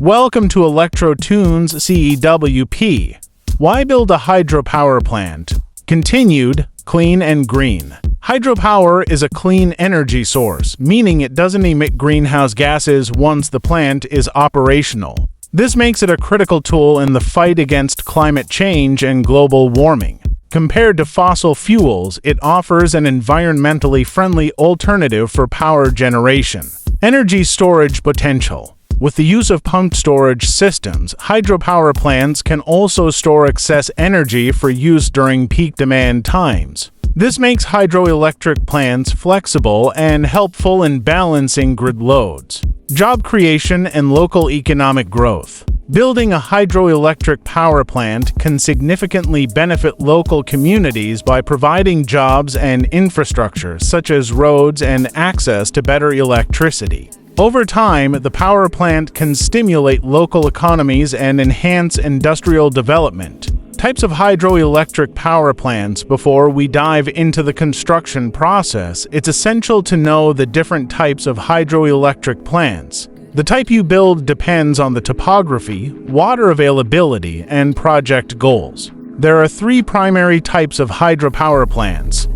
Welcome to ElectroTunes CEWP. Why build a hydropower plant? Continued, clean and green. Hydropower is a clean energy source, meaning it doesn't emit greenhouse gases once the plant is operational. This makes it a critical tool in the fight against climate change and global warming. Compared to fossil fuels, it offers an environmentally friendly alternative for power generation. Energy storage potential. With the use of pumped storage systems, hydropower plants can also store excess energy for use during peak demand times. This makes hydroelectric plants flexible and helpful in balancing grid loads. Job creation and local economic growth. Building a hydroelectric power plant can significantly benefit local communities by providing jobs and infrastructure such as roads and access to better electricity. Over time, the power plant can stimulate local economies and enhance industrial development. Types of hydroelectric power plants. Before we dive into the construction process, it's essential to know the different types of hydroelectric plants. The type you build depends on the topography, water availability, and project goals. There are three primary types of hydropower plants.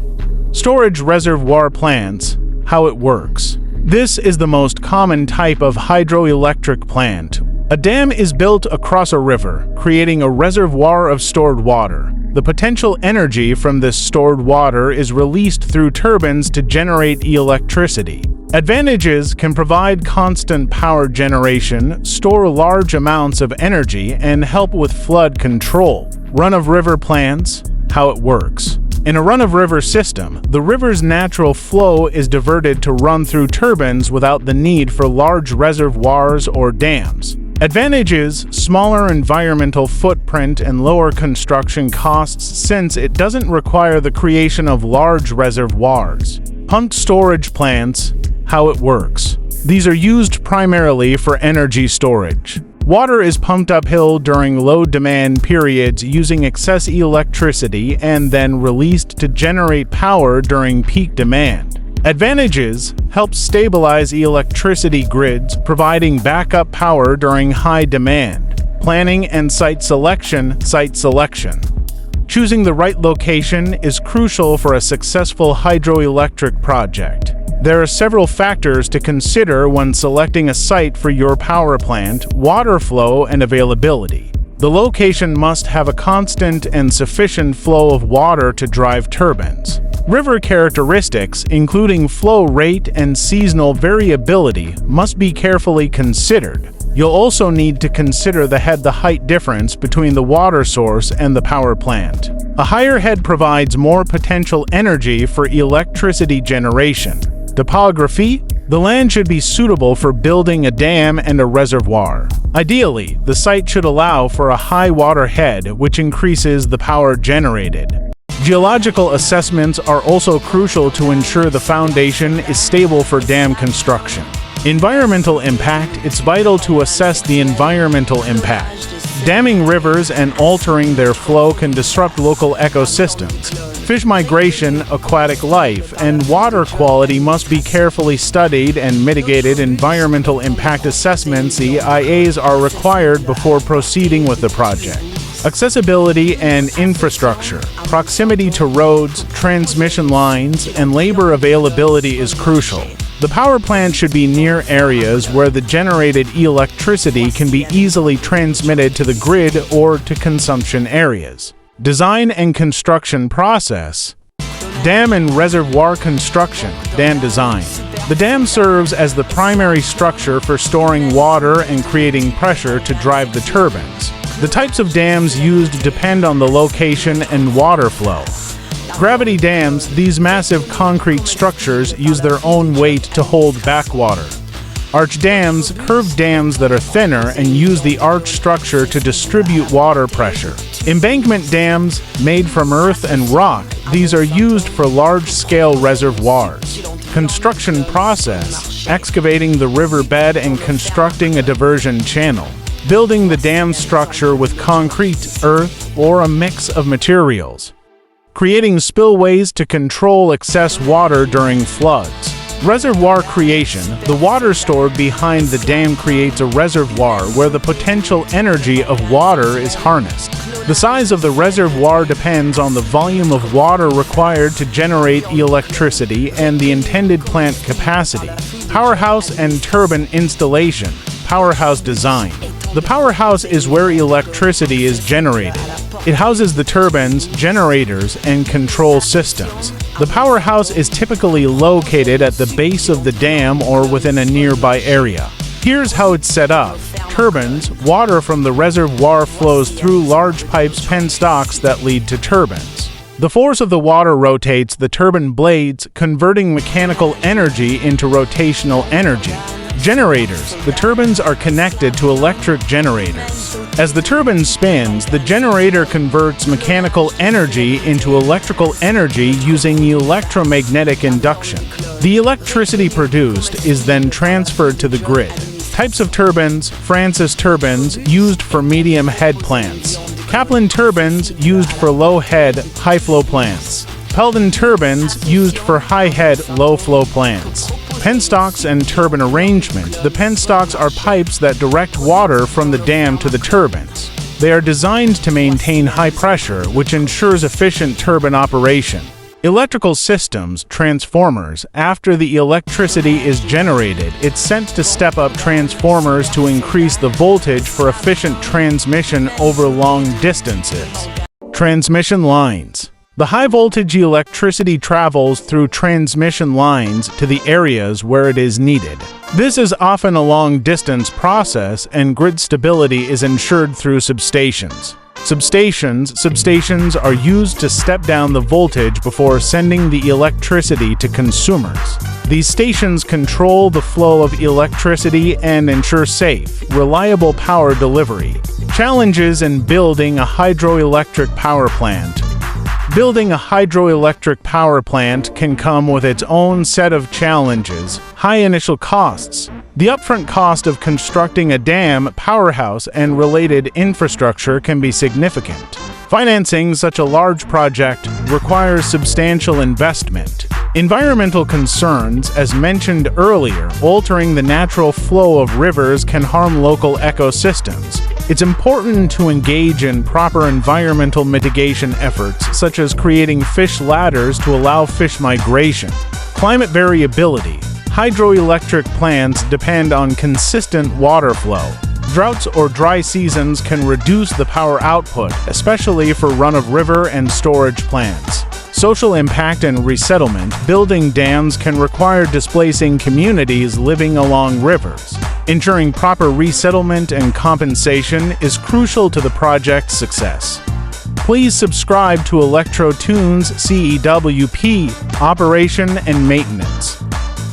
Storage reservoir plants. How it works. This is the most common type of hydroelectric plant. A dam is built across a river, creating a reservoir of stored water. The potential energy from this stored water is released through turbines to generate electricity. Advantages: can provide constant power generation, store large amounts of energy, and help with flood control. Run-of-river plants. How it works. In a run-of-river system, the river's natural flow is diverted to run through turbines without the need for large reservoirs or dams. Advantages: smaller environmental footprint and lower construction costs since it doesn't require the creation of large reservoirs. Pumped storage plants. How it works. These are used primarily for energy storage. Water is pumped uphill during low demand periods using excess electricity and then released to generate power during peak demand. Advantages: help stabilize electricity grids, providing backup power during high demand. Planning and site selection. Choosing the right location is crucial for a successful hydroelectric project. There are several factors to consider when selecting a site for your power plant: water flow and availability. The location must have a constant and sufficient flow of water to drive turbines. River characteristics, including flow rate and seasonal variability, must be carefully considered. You'll also need to consider the head-to-height difference between the water source and the power plant. A higher head provides more potential energy for electricity generation. Topography. The land should be suitable for building a dam and a reservoir. Ideally, the site should allow for a high water head, which increases the power generated. Geological assessments are also crucial to ensure the foundation is stable for dam construction. Environmental impact. It's vital to assess the environmental impact. Damming rivers and altering their flow can disrupt local ecosystems. Fish migration, aquatic life, and water quality must be carefully studied and mitigated. Environmental impact assessments (EIAs) are required before proceeding with the project. Accessibility and infrastructure. Proximity to roads, transmission lines, and labor availability is crucial. The power plant should be near areas where the generated electricity can be easily transmitted to the grid or to consumption areas. Design and construction process. Dam and reservoir construction. Dam design. The dam serves as the primary structure for storing water and creating pressure to drive the turbines. The types of dams used depend on the location and water flow. Gravity dams. These massive concrete structures use their own weight to hold back water. Arch dams. Curved dams that are thinner and use the arch structure to distribute water pressure. Embankment dams, made from earth and rock. These are used for large-scale reservoirs. Construction process. Excavating the riverbed and constructing a diversion channel. Building the dam structure with concrete, earth, or a mix of materials. Creating spillways to control excess water during floods. Reservoir creation. The water stored behind the dam creates a reservoir where the potential energy of water is harnessed. The size of the reservoir depends on the volume of water required to generate electricity and the intended plant capacity. Powerhouse and turbine installation. Powerhouse design. The powerhouse is where electricity is generated. It houses the turbines, generators, and control systems. The powerhouse is typically located at the base of the dam or within a nearby area. Here's how it's set up. Turbines. Water from the reservoir flows through large pipes penstocks that lead to turbines. The force of the water rotates the turbine blades, converting mechanical energy into rotational energy. Generators. The turbines are connected to electric generators. As the turbine spins, the generator converts mechanical energy into electrical energy using electromagnetic induction. The electricity produced is then transferred to the grid. Types of turbines. Francis turbines, used for medium head plants. Kaplan turbines, used for low head, high flow plants. Pelton turbines, used for high head, low flow plants. Penstocks and turbine arrangement. The penstocks are pipes that direct water from the dam to the turbines. They are designed to maintain high pressure, which ensures efficient turbine operation. Electrical systems, transformers. After the electricity is generated, it's sent to step-up transformers to increase the voltage for efficient transmission over long distances. Transmission lines. The high-voltage electricity travels through transmission lines to the areas where it is needed. This is often a long-distance process, and grid stability is ensured through substations. Substations are used to step down the voltage before sending the electricity to consumers. These stations control the flow of electricity and ensure safe, reliable power delivery. Challenges in building a hydroelectric power plant. Building a hydroelectric power plant can come with its own set of challenges. High initial costs. The upfront cost of constructing a dam, powerhouse, and related infrastructure can be significant. Financing such a large project requires substantial investment. Environmental concerns, as mentioned earlier, altering the natural flow of rivers can harm local ecosystems. It's important to engage in proper environmental mitigation efforts, such as creating fish ladders to allow fish migration. Climate variability. Hydroelectric plants depend on consistent water flow. Droughts or dry seasons can reduce the power output, especially for run-of-river and storage plants. Social impact and resettlement. Building dams can require displacing communities living along rivers. Ensuring proper resettlement and compensation is crucial to the project's success. Please subscribe to ElectroTunes CEWP, Operation and Maintenance.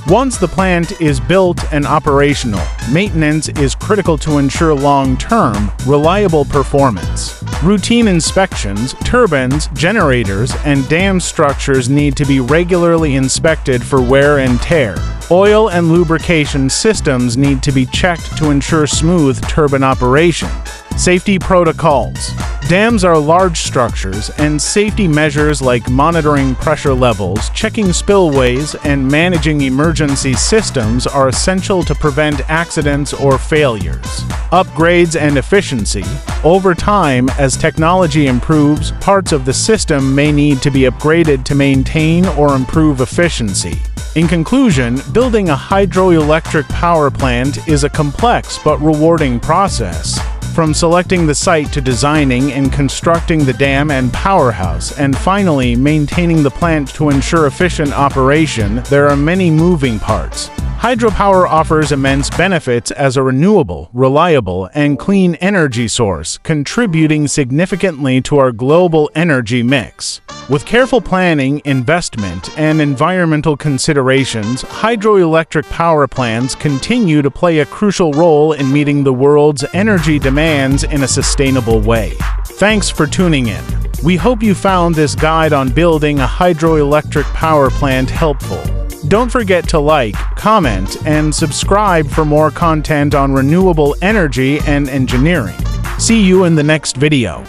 Once the plant is built and operational, maintenance is critical to ensure long-term, reliable performance. Routine inspections, turbines, generators, and dam structures need to be regularly inspected for wear and tear. Oil and lubrication systems need to be checked to ensure smooth turbine operation. Safety protocols. Dams are large structures, and safety measures like monitoring pressure levels, checking spillways, and managing emergency systems are essential to prevent accidents or failures. Upgrades and efficiency. Over time, as technology improves, parts of the system may need to be upgraded to maintain or improve efficiency. In conclusion, building a hydroelectric power plant is a complex but rewarding process. From selecting the site to designing and constructing the dam and powerhouse, and finally maintaining the plant to ensure efficient operation, there are many moving parts. Hydropower offers immense benefits as a renewable, reliable, and clean energy source, contributing significantly to our global energy mix. With careful planning, investment, and environmental considerations, hydroelectric power plants continue to play a crucial role in meeting the world's energy demands in a sustainable way. Thanks for tuning in. We hope you found this guide on building a hydroelectric power plant helpful. Don't forget to like, comment, and subscribe for more content on renewable energy and engineering. See you in the next video.